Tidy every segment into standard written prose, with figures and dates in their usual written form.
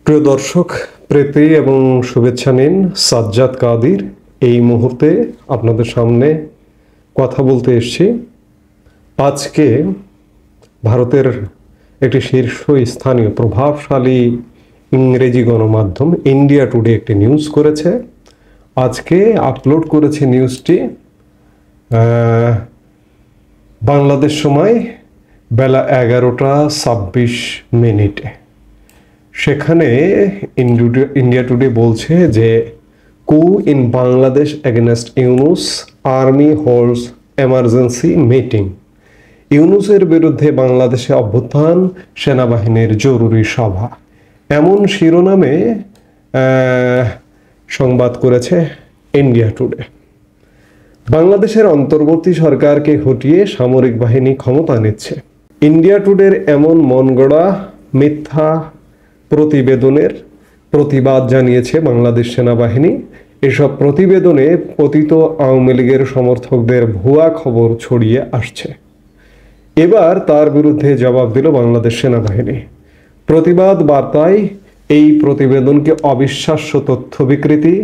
প্রিয় দর্শক, প্রীতি এবং শুভেচ্ছা নিন। সাজ্জাদ কাদির এই মুহূর্তে আপনাদের সামনে কথা বলতে এসেছি। আজকে ভারতের একটি শীর্ষস্থানীয় প্রভাবশালী ইংরেজি গণমাধ্যম ইন্ডিয়া টুডে একটি নিউজ করেছে। আজকে আপলোড করেছে নিউজটি বাংলাদেশ সময় বেলা 11:26। সেখানে ইন্ডিয়া টুডে বলছে যে কু in Bangladesh against Yunus, army holds emergency meeting. ইউনুসের বিরুদ্ধে বাংলাদেশে অভ্যুত্থান, সেনাবাহিনীর জরুরি সভা, এমন শিরোনামে সংবাদ করেছে ইন্ডিয়া টুডে। বাংলাদেশের অন্তর্বর্তী সরকারকে হটিয়ে সামরিক বাহিনী ক্ষমতা নিচ্ছে। ইন্ডিয়া টুডের এমন মনগড়া মিথ্যা প্রতিবেদনের প্রতিবাদ জানিয়েছে বাংলাদেশ সেনাবাহিনী। এসব প্রতিবেদনে পতিত আওয়ামী লীগের সমর্থকদের ভুয়া খবর ছড়িয়ে আসছে। এবার তার বিরুদ্ধে জবাব দিল বাংলাদেশ সেনাবাহিনী। প্রতিবাদ বার্তায় এই প্রতিবেদনকে অবিশ্বাস্য তথ্য বিকৃতি,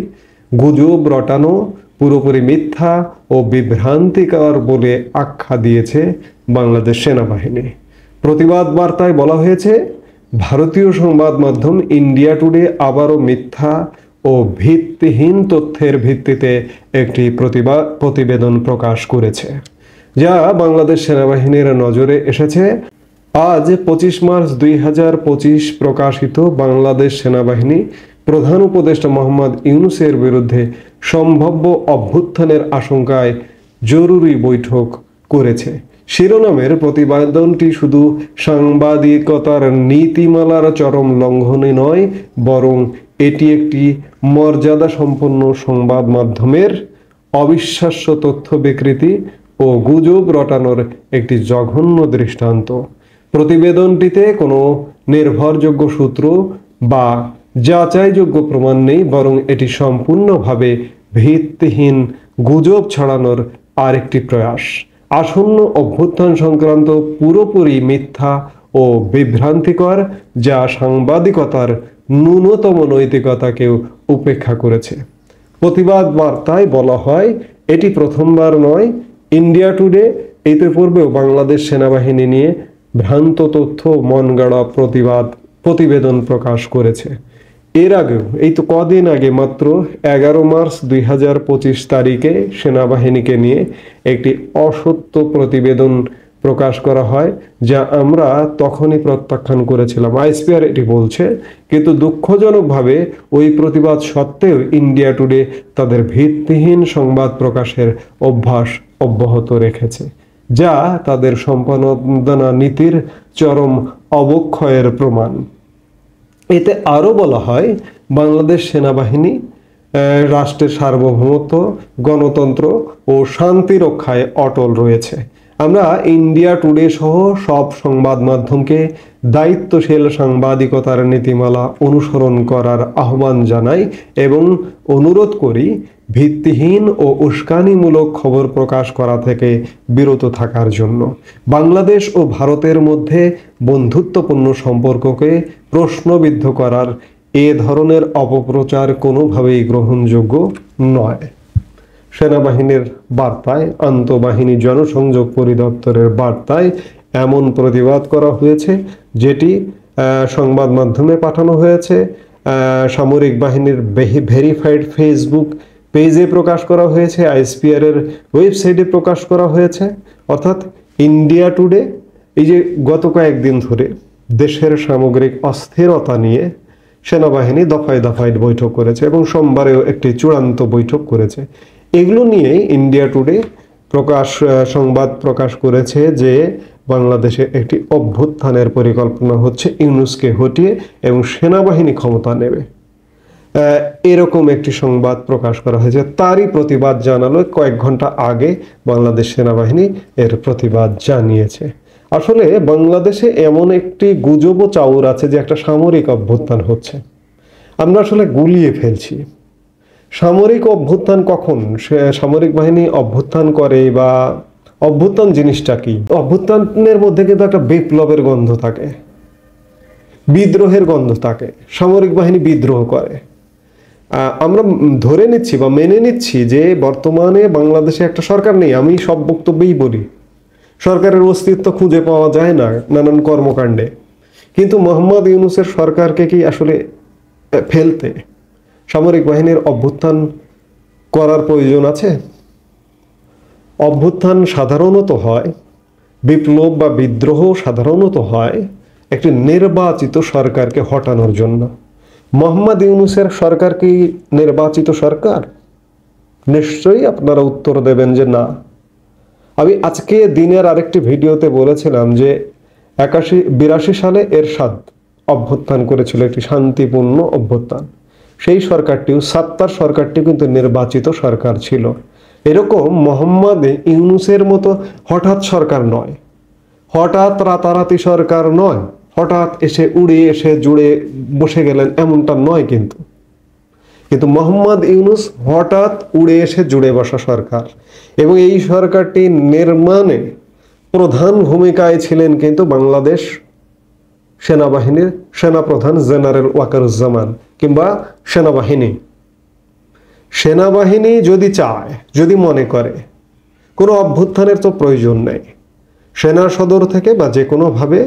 গুজব রটানো, পুরোপুরি মিথ্যা ও বিভ্রান্তিকর বলে আখ্যা দিয়েছে বাংলাদেশ সেনাবাহিনী। প্রতিবাদ বার্তায় বলা হয়েছে, ভারতীয় সংবাদ মাধ্যম ইন্ডিয়া টুডে আবারও মিথ্যা ও ভিত্তিহীন তথ্যের ভিত্তিতে একটি প্রতিবেদন প্রকাশ করেছে, যা বাংলাদেশ সেনাবাহিনীর নজরে এসেছে। আজ 25 মার্চ 2025 প্রকাশিত বাংলাদেশ সেনাবাহিনী প্রধান উপদেষ্টা মোহাম্মদ ইউনুসের বিরুদ্ধে সম্ভাব্য অভ্যুত্থানের আশঙ্কায় জরুরি বৈঠক করেছে। শিরোনামের প্রতিবেদনটি শুধু সাংবাদিকতার নীতিমালার চরম লঙ্ঘনে নয়, বরং এটি একটি মর্যাদা সম্পন্ন সংবাদ মাধ্যমের অবিশ্বাস্য তথ্য বিকৃতি ও গুজব রটানোর একটি জঘন্য দৃষ্টান্ত। প্রতিবেদনটিতে কোনো নির্ভরযোগ্য সূত্র বা যাচাইযোগ্য প্রমাণ নেই, বরং এটি সম্পূর্ণভাবে ভিত্তিহীন গুজব ছড়ানোর আরেকটি প্রয়াস। আসন্ন অভ্যুত্থান সংক্রান্ত পুরোপুরি মিথ্যা ও বিভ্রান্তিকর, যা সাংবাদিকতার ন্যূনতম নৈতিকতাকেও উপেক্ষা করেছে। প্রতিবাদ বার্তায় বলা হয়, এটি প্রথমবার নয়। ইন্ডিয়া টুডে ইতিপূর্বেও বাংলাদেশ সেনাবাহিনী নিয়ে ভ্রান্ত তথ্য, মনগড়া প্রতিবেদন প্রকাশ করেছে। এর আগেও এই তো কদিন আগে মাত্র 11 মার্চ 2025 তারিখে সেনাবাহিনীকে নিয়ে একটি অসত্য প্রতিবেদন প্রকাশ করা হয়, যা আমরা তখনই প্রত্যাখ্যান করেছিলাম। আইএসপিআর এটি বলছে, কিন্তু দুঃখজনকভাবে ওই প্রতিবাদ সত্ত্বেও ইন্ডিয়া টুডে তাদের ভিত্তিহীন সংবাদ প্রকাশের অভ্যাস অব্যাহত রেখেছে, যা তাদের সম্পাদনা নীতির চরম অবক্ষয়ের প্রমাণ। এতে আরও বলা হয়, বাংলাদেশ সেনাবাহিনী রাষ্ট্রের সার্বভৌমত্ব, গণতন্ত্র ও শান্তি রক্ষায় অটল রয়েছে। আমরা ইন্ডিয়া টুডে সহ সব সংবাদ মাধ্যমকে দায়িত্বশীল সাংবাদিকতার নীতিমালা অনুসরণ করার আহ্বান জানাই এবং অনুরোধ করি ভিত্তিহীন ও উস্কানিমূলক খবর প্রকাশ করা থেকে বিরত থাকার জন্য। বাংলাদেশ ও ভারতের মধ্যে বন্ধুত্বপূর্ণ সম্পর্ককে প্রশ্নবিদ্ধ করার এ ধরনের অপপ্রচার কোনোভাবেই গ্রহণযোগ্য নয়। সেনাবাহিনীর বার্তায়, আন্তঃবাহিনী জনসংযোগ পরিদপ্তরের বার্তায় এমন প্রতিবাদ করা হয়েছে, যেটি সংবাদ মাধ্যমে পাঠানো হয়েছে, সামরিক বাহিনীর ভেরিফাইড ফেসবুক পেজে প্রকাশ করা হয়েছে, আইএসপিআর এর ওয়েবসাইটে প্রকাশ করা হয়েছে। অর্থাৎ ইন্ডিয়া টুডে এই যে গত কয়েকদিন ধরে দেশের সামগ্রিক অস্থিরতা নিয়ে সেনাবাহিনী দফায় দফায় বৈঠক করেছে এবং সোমবারেও একটি চূড়ান্ত বৈঠক করেছে। এগুলো নিয়ে ইন্ডিয়া টুডে সংবাদ প্রকাশ করেছে যে বাংলাদেশে একটি অভ্যুত্থানের পরিকল্পনা হচ্ছে, ইউনুসকে হটিয়ে এবং সেনাবাহিনী ক্ষমতা নেবে, এরকম একটি সংবাদ প্রকাশ করা হয়েছে। তারই প্রতিবাদ জানালো কয়েক ঘন্টা আগে বাংলাদেশ সেনাবাহিনী এর প্রতিবাদ জানিয়েছে। আসলে বাংলাদেশে এমন একটি গুজব চাউর আছে যে একটা সামরিক অভ্যুত্থান হচ্ছে। আমরা আসলে গুলিয়ে ফেলছি। সামরিক অভ্যুত্থান কখন? সামরিক বাহিনী অভ্যুত্থান করে বা অভ্যুত্থান জিনিসটা কি? অভ্যুত্থানের মধ্যে কিন্তু একটা বিপ্লবের গন্ধ থাকে। বিদ্রোহের গন্ধ থাকে, সামরিক বাহিনী বিদ্রোহ করে। আমরা ধরে নিচ্ছি বা মেনে নিচ্ছি যে বর্তমানে বাংলাদেশে একটা সরকার নেই। আমি সব বক্তব্যেই বলি সরকারের অস্তিত্ব খুঁজে পাওয়া যায় না নানান কর্মকাণ্ডে, কিন্তু মোহাম্মদ ইউনূসের সরকারকে কি আসলে ফেলতে সামরিক বাহিনীর অভ্যুত্থান করার প্রয়োজন আছে? অভ্যুত্থান সাধারণত হয়, বিপ্লব বা বিদ্রোহ সাধারণত হয় একটি নির্বাচিত সরকারকে হটানোর জন্য। মোহাম্মদ ইউনূসের সরকার কি নির্বাচিত সরকার? নিশ্চয়ই আপনারা উত্তর দেবেন যে না। আমি আজকে দিনের আরেকটি ভিডিওতে বলেছিলাম যে 82 সালে এরশাদ অভ্যুত্থান করেছিল, একটি শান্তিপূর্ণ অভ্যুত্থান। সেই সরকারটিও, সাত্তার সরকারটিও কিন্তু নির্বাচিত সরকার ছিল। এরকম মোহাম্মদ ইউনূসের মতো হঠাৎ সরকার নয়, হঠাৎ রাতারাতি সরকার নয়, হঠাৎ এসে উড়ে এসে জুড়ে বসে গেলেন এমনটা নয়। কিন্তু মোহাম্মদ ইউনূস হঠাৎ উড়ে এসে জুড়ে বসা সরকার, এবং এই সরকারটি নির্মাণে প্রধান ভূমিকায় ছিলেন কিন্তু বাংলাদেশ সেনাবাহিনীর সেনাপ্রধান জেনারেল ওয়াকারুজ্জামান কিংবা সেনাবাহিনী। সেনাবাহিনী যদি চায়, যদি মনে করে কোনো অভ্যুত্থানের তো প্রয়োজন নেই, সেনা সদর থেকে বা যে কোনোভাবে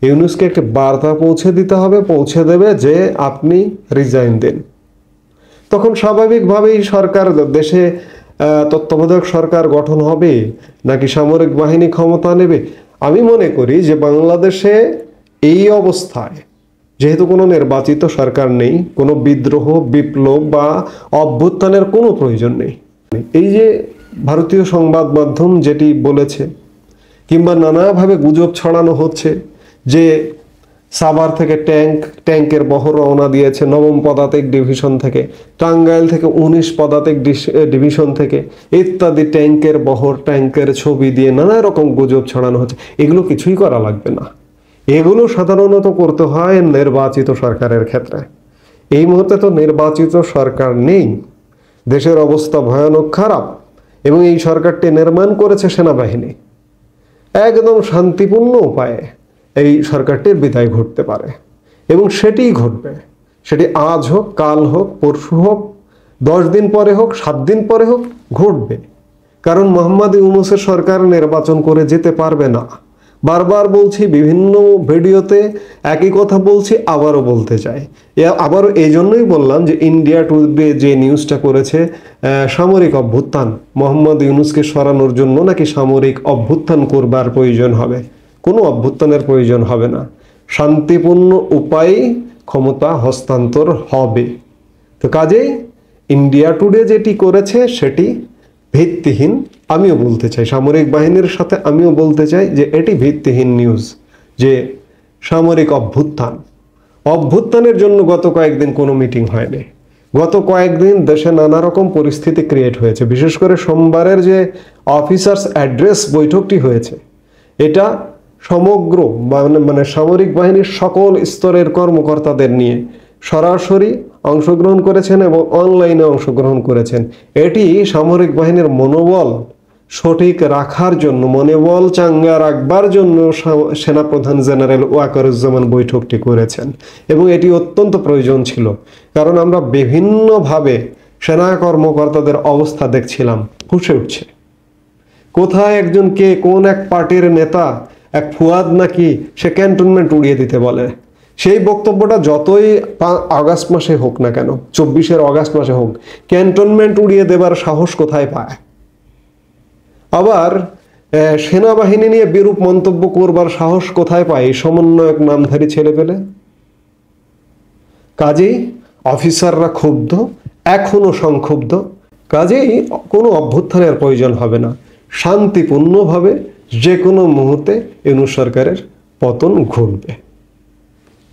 ইউনূসকে একটি বার্তা পৌঁছে দিতে হবে, পৌঁছে দেবে যে আপনি রিজাইন দিন। তখন স্বাভাবিকভাবেই সরকার, দেশে তত্ত্বাবধায়ক সরকার গঠন হবে নাকি সামরিক বাহিনী ক্ষমতা নেবে। আমি মনে করি যে বাংলাদেশে এই অবস্থায় যেহেতু কোনো নির্বাচিত সরকার নেই, কোনো বিদ্রোহ, বিপ্লব বা অভ্যুত্থানের কোনো প্রয়োজন নেই। এই যে ভারতীয় সংবাদ মাধ্যম যেটি বলেছে কিংবা নানাভাবে গুজব ছড়ানো হচ্ছে যে সাভার থেকে ট্যাঙ্কের বহর রওনা দিয়েছে 9ম পদাতিক ডিভিশন থেকে, টাঙ্গাইল থেকে 19 পদাতিক ডিভিশন থেকে ইত্যাদি ট্যাঙ্কের বহর, ট্যাঙ্কের ছবি দিয়ে নানা রকম গুজব ছড়ানো হচ্ছে। এগুলো কিছুই করা লাগবে না। এগুলো সাধারণত করতে হয় নির্বাচিত সরকারের ক্ষেত্রে। এই মুহূর্তে তো নির্বাচিত সরকার নেই, দেশের অবস্থা ভয়ানক খারাপ, এবং এই সরকারটি নির্মাণ করেছে সেনাবাহিনী। একদম শান্তিপূর্ণ উপায়ে এই সরকারটির বিদায় ঘটতে পারে, এবং সেটিই ঘটবে। সেটি আজ হোক, কাল হোক, পরশু হোক, 10 দিন পরে হোক, 7 দিন পরে হোক, ঘটবে। কারণ মোহাম্মদ ইউনূসের সরকার নির্বাচন করে যেতে পারবে না। বারবার বলছি, বিভিন্ন ভিডিওতে একই কথা বলছি, আবারও বলতে চাই। আবারও এই জন্যই বললাম যে ইন্ডিয়া টুডে যে নিউজটা করেছে, সামরিক অভ্যুত্থান, মোহাম্মদ ইউনূসকে সরানোর জন্য নাকি সামরিক অভ্যুত্থান করবার প্রয়োজন হবে। কোনো অভ্যুত্থানের প্রয়োজন হবে না, শান্তিপূর্ণ উপায়ে ক্ষমতা হস্তান্তর হবে। তো কাজেই ইন্ডিয়া টুডে যেটি করেছে সেটি ভিত্তিহীন। আমিও বলতে চাই, সামরিক বাহিনীর সাথে আমিও বলতে চাই যে এটি ভিত্তিহীন নিউজ। যে সামরিক অভ্যুত্থানের জন্য গত কয়েকদিন কোনো মিটিং হয়নি। গত কয়েকদিন দেশে নানা রকম পরিস্থিতি ক্রিয়েট হয়েছে। বিশেষ করে সোমবারের যে অফিসার্স অ্যাড্রেস বৈঠকটি হয়েছে, এটা সমগ্র মানে সামরিক বাহিনীর সকল স্তরের কর্মকর্তাদের নিয়ে সরাসরি অংশগ্রহণ করেছেন এবং অনলাইনে অংশগ্রহণ করেছেন। এটি সামরিক বাহিনীর মনোবল সঠিক রাখার জন্য, মনোবল চাঙ্গা রাখবার জন্য সেনাপ্রধান জেনারেল ওয়াকারুজ্জামান বৈঠকটি করেছেন, এবং এটি অত্যন্ত প্রয়োজন ছিল। কারণ আমরা বিভিন্নভাবে সেনা কর্মকর্তাদের অবস্থা দেখছিলাম, ফুঁসে উঠছে। কোথায় একজন কে, কোন এক পার্টির নেতা, এক ফুয়াদ নাকি, সে ক্যান্টনমেন্ট উড়িয়ে দিতে বলে। সেই বক্তব্যটা যতই আগস্ট মাসে হোক না কেন, 24 আগস্ট মাসে হোক, ক্যান্টনমেন্ট উড়িয়ে দেবার সাহস কোথায় পায়? আবার সেনাবাহিনী নিয়ে বিরূপ মন্তব্য করবার সাহস কোথায় পায় এই সমন্বয়ক নামধারী ছেলে পেলে? কাজেই অফিসাররা ক্ষুব্ধ, এখনো সংক্ষুব্ধ। কাজেই কোনো অভ্যুত্থানের প্রয়োজন হবে না। শান্তিপূর্ণভাবে যে কোনো মুহূর্তে ইউনূস সরকারের পতন ঘটবে।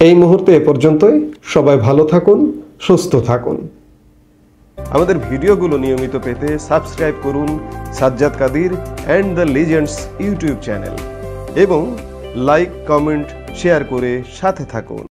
এই মুহূর্তে এ পর্যন্তই। সবাই ভালো থাকুন, সুস্থ থাকুন। আমাদের ভিডিওগুলো নিয়মিত পেতে সাবস্ক্রাইব করুন Sajjad Kadir and the legends YouTube channel, এবং লাইক, কমেন্ট, শেয়ার করে সাথে থাকুন।